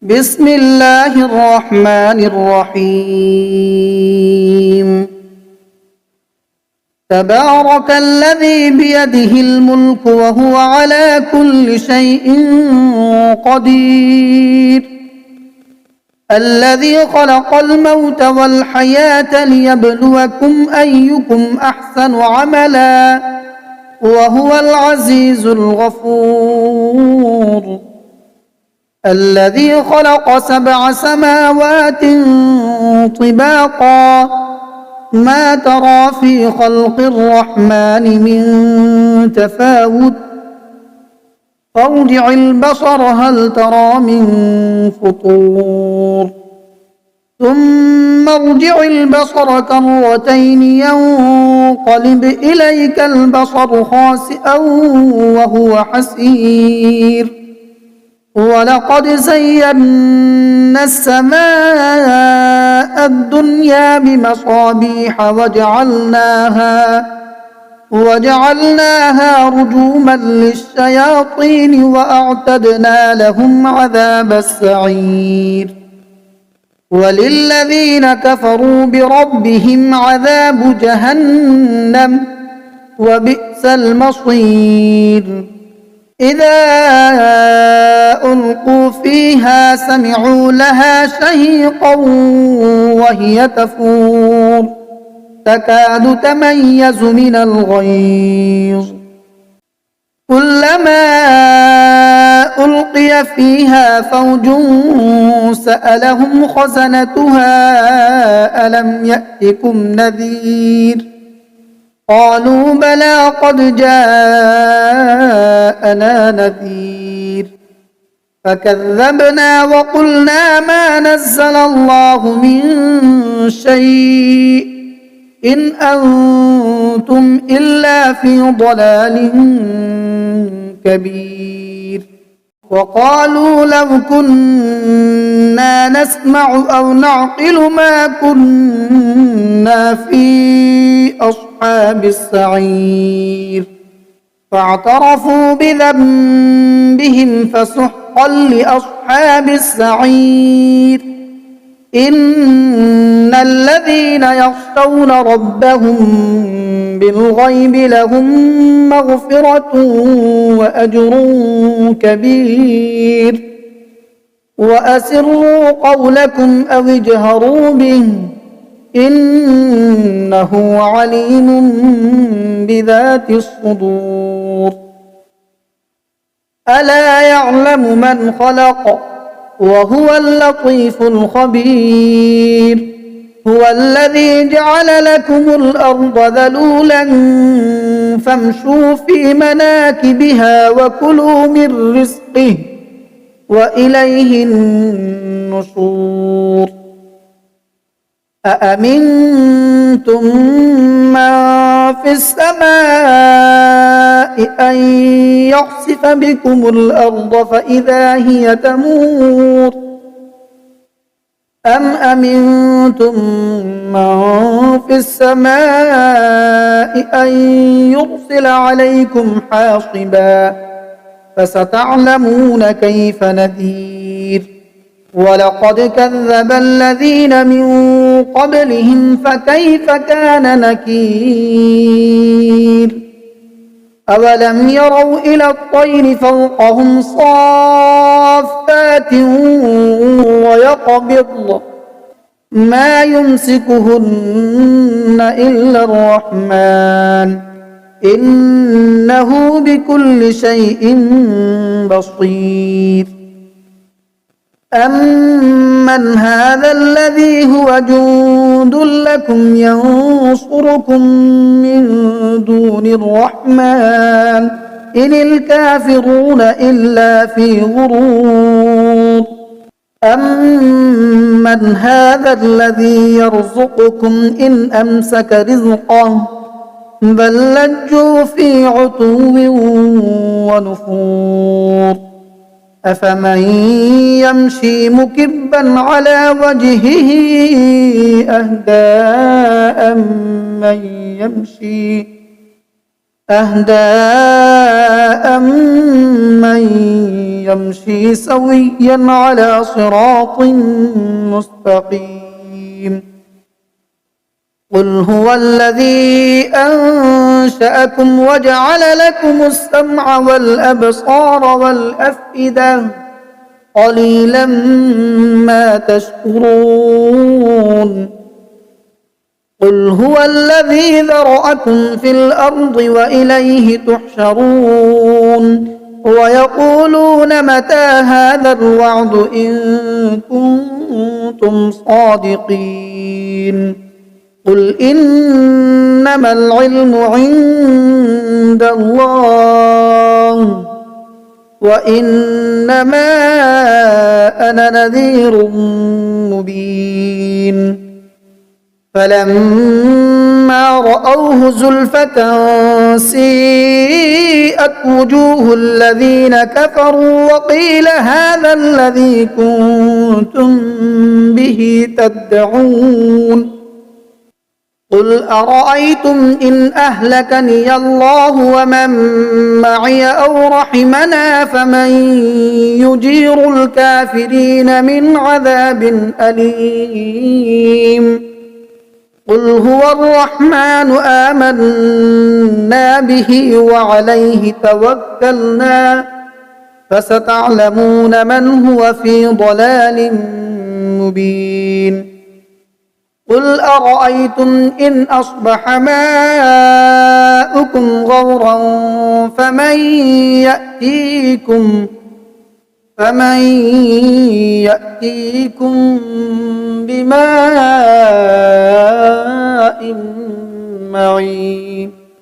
بسم الله الرحمن الرحيم. تبارك الذي بيده الملك وهو على كل شيء قدير، الذي خلق الموت والحياة ليبلوكم أيكم أحسن عملا وهو العزيز الغفور، الذي خلق 7 سماوات طباقا ما ترى في خلق الرحمن من تفاوت، فارجع البصر هل ترى من فطور، ثم ارجع البصر كرتين ينقلب إليك البصر خاسئا وهو حسير، ولقد زينا السماء الدنيا بمصابيح وجعلناها رجوما للشياطين وأعتدنا لهم عذاب السعير، وللذين كفروا بربهم عذاب جهنم وبئس المصير. إذا ألقوا فيها سمعوا لها شهيقا وهي تفور تكاد تميز من الغيظ، كلما ألقي فيها فوج سألهم خزنتها ألم يأتكم نذير، قالوا بلى قد جاءنا نذير، فكذبنا وقلنا ما نزل الله من شيء إن أنتم إلا في ضلال كبير، وقالوا لو كنا نسمع أو نعقل ما كنا في أصحاب السعير، فاعترفوا بذنبهم فسحقا لأصحاب السعير. إن الذين يخشون ربهم بالغيب لهم مغفرة وأجر كبير، وأسروا قولكم أو اجهروا به إنه عليم بذات الصدور. ألا يعلم من خلق وهو اللطيف الخبير، هو الذي جعل لكم الأرض ذلولا فامشوا في مناكبها وكلوا من رزقه وإليه النشور. أأمنتم من في السماء أن يخسف بكم الأرض فإذا هي تمور، أم أمنتم من في السماء أن يرسل عليكم حاصبا، فستعلمون كيف نذير. ولقد كذب الذين من قبلهم فكيف كان نكير. أولم يروا إلى الطير فوقهم صافات ويقبضن ما يمسكهن إلا الرحمن إنه بكل شيء بصير. أمن هذا الذي هو جند لكم ينصركم من دون الرحمن إن الكافرون إلا في غرور. أمن هذا الذي يرزقكم إن أمسك رزقه بل لجوا في عتو ونفور. أفمن يمشي مكبا على وجهه أهدى أهدى أمن يمشي سويا على صراط مستقيم قل هو الذي أنشأكم وجعل لكم السمع والأبصار والأفئدة قليلا ما تشكرون قل هو الذي ذرأكم في الأرض وإليه تحشرون ويقولون متى هذا الوعد إن كنتم صادقين قل إنما العلم عند الله وإنما أنا نذير مبين فلما رأوه زلفة سيئت وجوه الذين كفروا وقيل هذا الذي كنتم به تدعون قل أرأيتم إن أهلكني الله ومن معي أو رحمنا فمن يجير الكافرين من عذاب أليم قل هو الرحمن آمنا به وعليه توكلنا فستعلمون من هو في ضلال مبين قل أرأيتم إن أصبح ماؤكم غورا فمن يأتيكم بماء معين